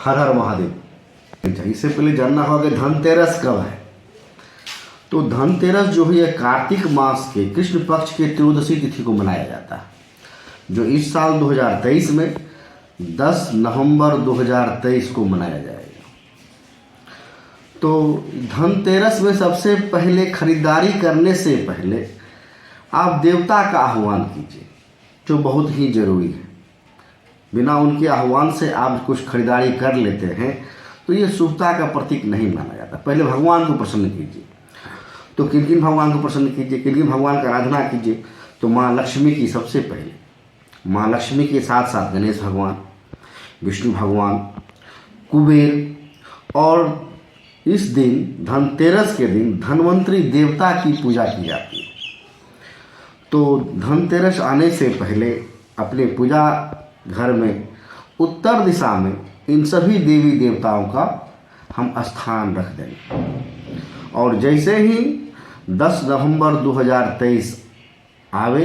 हर हर महादेव। इससे पहले जानना होगा धनतेरस कब है। तो धनतेरस जो है कार्तिक मास के कृष्ण पक्ष के त्रयोदशी तिथि को मनाया जाता है, जो इस साल 2023 में 10 नवंबर 2023 को मनाया जाएगा। तो धनतेरस में सबसे पहले खरीदारी करने से पहले आप देवता का आह्वान कीजिए, जो बहुत ही जरूरी है। बिना उनके आह्वान से आप कुछ खरीदारी कर लेते हैं तो ये शुभता का प्रतीक नहीं माना जाता। पहले भगवान को प्रसन्न कीजिए। तो किन किन भगवान को प्रसन्न कीजिए, किन किन भगवान का आराधना कीजिए। तो माँ लक्ष्मी की सबसे पहले, माँ लक्ष्मी के साथ साथ गणेश भगवान, विष्णु भगवान, कुबेर, और इस दिन धनतेरस के दिन धन्वंतरी देवता की पूजा की जाती है। तो धनतेरस आने से पहले अपने पूजा घर में उत्तर दिशा में इन सभी देवी देवताओं का हम स्थान रख देंगे। और जैसे ही 10 नवंबर 2023 आवे,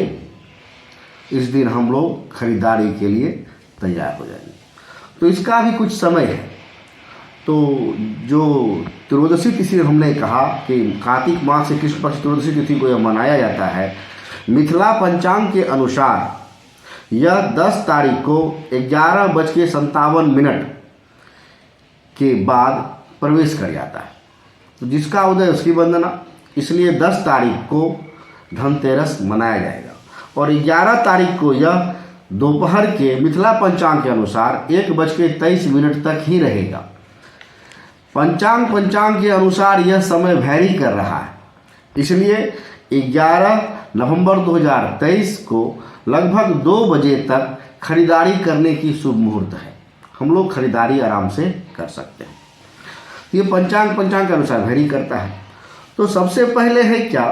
इस दिन हम लोग खरीदारी के लिए तैयार हो जाएंगे। तो इसका भी कुछ समय है। तो जो त्रयोदशी तिथि हमने कहा कि कार्तिक मास से कृष्ण पक्ष त्रयोदशी तिथि को यह मनाया जाता है, मिथिला पंचांग के अनुसार यह 10 तारीख को 11:57 के बाद प्रवेश कर जाता है। तो जिसका उदय उसकी वंदना, इसलिए 10 तारीख को धनतेरस मनाया जाएगा। और 11 तारीख को यह दोपहर के मिथिला पंचांग के अनुसार 1:23 तक ही रहेगा। पंचांग के अनुसार यह समय वैरी कर रहा है, इसलिए 11 नवंबर 2023 को लगभग 2 बजे तक खरीदारी करने की शुभ मुहूर्त है। हम लोग खरीदारी आराम से कर सकते हैं। ये पंचांग के अनुसार वैरी करता है। तो सबसे पहले है क्या,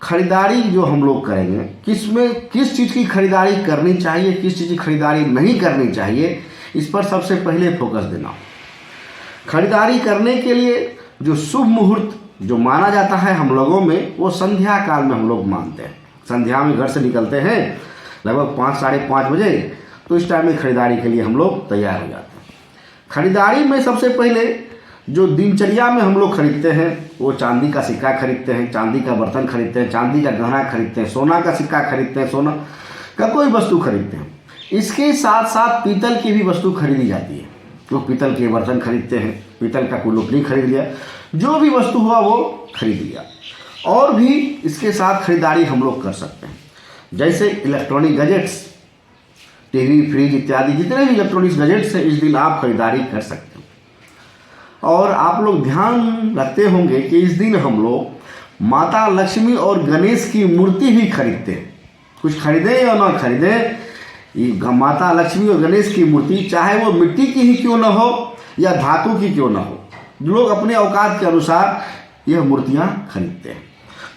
खरीदारी जो हम लोग करेंगे, किस चीज़ की खरीदारी करनी चाहिए, किस चीज़ की खरीदारी नहीं करनी चाहिए, इस पर सबसे पहले फोकस देना। खरीदारी करने के लिए जो शुभ मुहूर्त जो माना जाता है हम लोगों में, वो संध्या काल में हम लोग मानते हैं। संध्या में घर से निकलते हैं लगभग 5 साढ़े 5 बजे, तो इस टाइम में खरीदारी के लिए हम लोग तैयार हो जाते हैं। खरीदारी में सबसे पहले जो दिनचर्या में हम लोग खरीदते हैं, वो चांदी का सिक्का खरीदते हैं, चांदी का बर्तन खरीदते हैं, चांदी का गहना खरीदते हैं, सोना का सिक्का खरीदते हैं, सोना का कोई वस्तु खरीदते हैं। इसके साथ साथ पीतल की भी वस्तु खरीदी जाती है। लोग पीतल के बर्तन खरीदते हैं, पीतल का कुल्लुकनी खरीद लिया, जो भी वस्तु हुआ वो खरीद लिया। और भी इसके साथ खरीदारी हम लोग कर सकते हैं, जैसे इलेक्ट्रॉनिक गैजेट्स, टीवी, फ्रिज इत्यादि जितने भी इलेक्ट्रॉनिक्स गैजेट्स हैं, इस दिन आप खरीदारी कर सकते हैं। और आप लोग ध्यान रखते होंगे कि इस दिन हम लोग माता लक्ष्मी और गणेश की मूर्ति भी खरीदते हैं। कुछ खरीदें या ना खरीदें, माता लक्ष्मी और गणेश की मूर्ति, चाहे वो मिट्टी की ही क्यों ना हो या धातु की क्यों ना हो, लोग अपने औकात के अनुसार यह मूर्तियां खरीदते हैं।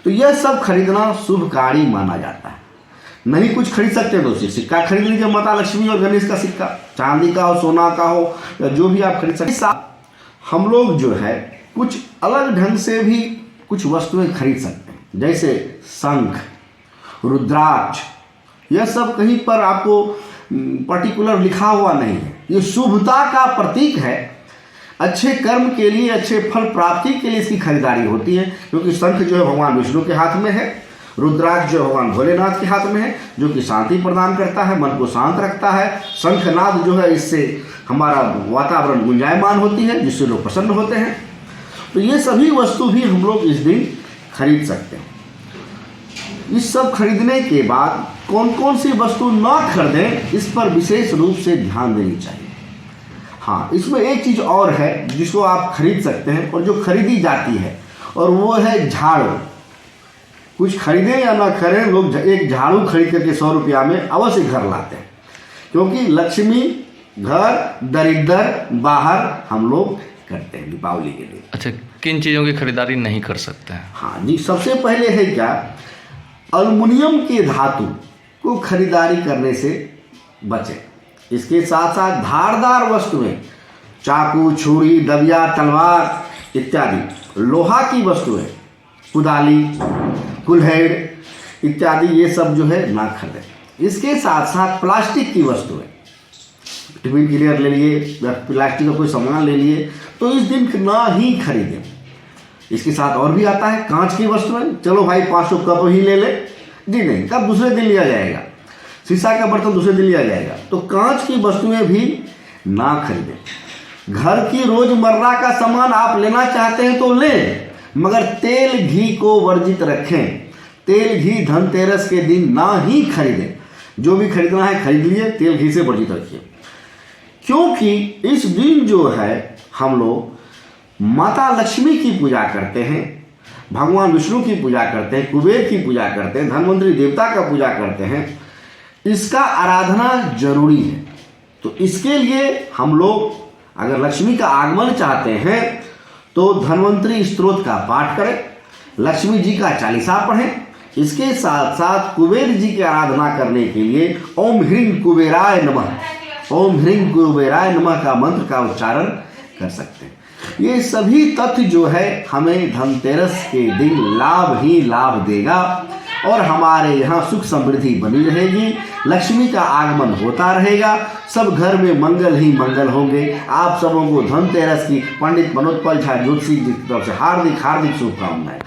तो यह सब खरीदना शुभकारी माना जाता है। नहीं कुछ खरीद सकते तो सिक्का खरीद लीजिए, माता लक्ष्मी और गणेश का सिक्का, चांदी का हो, सोना का हो, या जो भी आप खरीद सकते। हम लोग जो है कुछ अलग ढंग से भी कुछ वस्तुएं खरीद सकते हैं, जैसे शंख, रुद्राक्ष। यह सब कहीं पर आपको पर्टिकुलर लिखा हुआ नहीं है, ये शुभता का प्रतीक है। अच्छे कर्म के लिए, अच्छे फल प्राप्ति के लिए इसकी खरीदारी होती है। क्योंकि शंख जो है भगवान विष्णु के हाथ में है, रुद्राक्ष जो भगवान भोलेनाथ के हाथ में है, जो कि शांति प्रदान करता है, मन को शांत रखता है। शंखनाद जो है, इससे हमारा वातावरण गुंजायमान होती है, जिससे लोग प्रसन्न होते हैं। तो ये सभी वस्तु भी हम लोग इस दिन खरीद सकते हैं। इस सब खरीदने के बाद कौन कौन सी वस्तु न खरीदें, इस पर विशेष रूप से ध्यान देनी चाहिए। हाँ, इसमें एक चीज़ और है जिसको आप खरीद सकते हैं और जो खरीदी जाती है, और वो है झाड़ू। कुछ खरीदें या ना खरीदें, लोग एक झाड़ू खरीद करके 100 रुपया में अवश्य घर लाते हैं। क्योंकि लक्ष्मी घर, दरिद्र बाहर हम लोग करते हैं दीपावली के लिए। अच्छा, किन चीज़ों की खरीदारी नहीं कर सकते हैं? हाँ जी, सबसे पहले है क्या, एल्युमिनियम के धातु को खरीदारी करने से बचें। इसके साथ साथ धारदार वस्तुएं, चाकू, छुरी, दबिया, तलवार इत्यादि, लोहा की वस्तुएं, कुदाली, कुल्हड़ इत्यादि, ये सब जो है ना खरीदें। इसके साथ साथ प्लास्टिक की वस्तुएं, टिफिन क्लियर ले लिए या प्लास्टिक का कोई सामान ले लिए, तो इस दिन ना ही खरीदें। इसके साथ और भी आता है कांच की वस्तुएं, चलो भाई 500 कप ही ले ले, जी नहीं, कब दूसरे दिन लिया जाएगा। शीशा का बर्तन दूसरे दिन लिया जाएगा, तो कांच की वस्तुएं भी ना खरीदें। घर की रोजमर्रा का सामान आप लेना चाहते हैं तो लें, मगर तेल घी को वर्जित रखें। तेल घी धनतेरस के दिन ना ही खरीदें। जो भी खरीदना है खरीद लिए, तेल घी से वर्जित रखिए। क्योंकि इस दिन जो है हम लोग माता लक्ष्मी की पूजा करते हैं, भगवान विष्णु की पूजा करते हैं, कुबेर की पूजा करते हैं, धनवंतरी देवता का पूजा करते हैं। इसका आराधना जरूरी है। तो इसके लिए हम लोग अगर लक्ष्मी का आगमन चाहते हैं तो धनवंतरी स्तोत्र का पाठ करें, लक्ष्मी जी का चालीसा पढ़ें। इसके साथ साथ कुबेर जी की आराधना करने के लिए ओम ह्रीं कुबेराय नमः, ओम ह्रीं कुबेराय नमः का मंत्र का उच्चारण कर सकते हैं। ये सभी तथ्य जो है हमें धनतेरस के दिन लाभ ही लाभ देगा और हमारे यहाँ सुख समृद्धि बनी रहेगी, लक्ष्मी का आगमन होता रहेगा, सब घर में मंगल ही मंगल होंगे। आप सबों को धनतेरस की पंडित मनोज पाल झा ज्योतिषी जी की तरफ से हार्दिक हार्दिक शुभकामनाएं।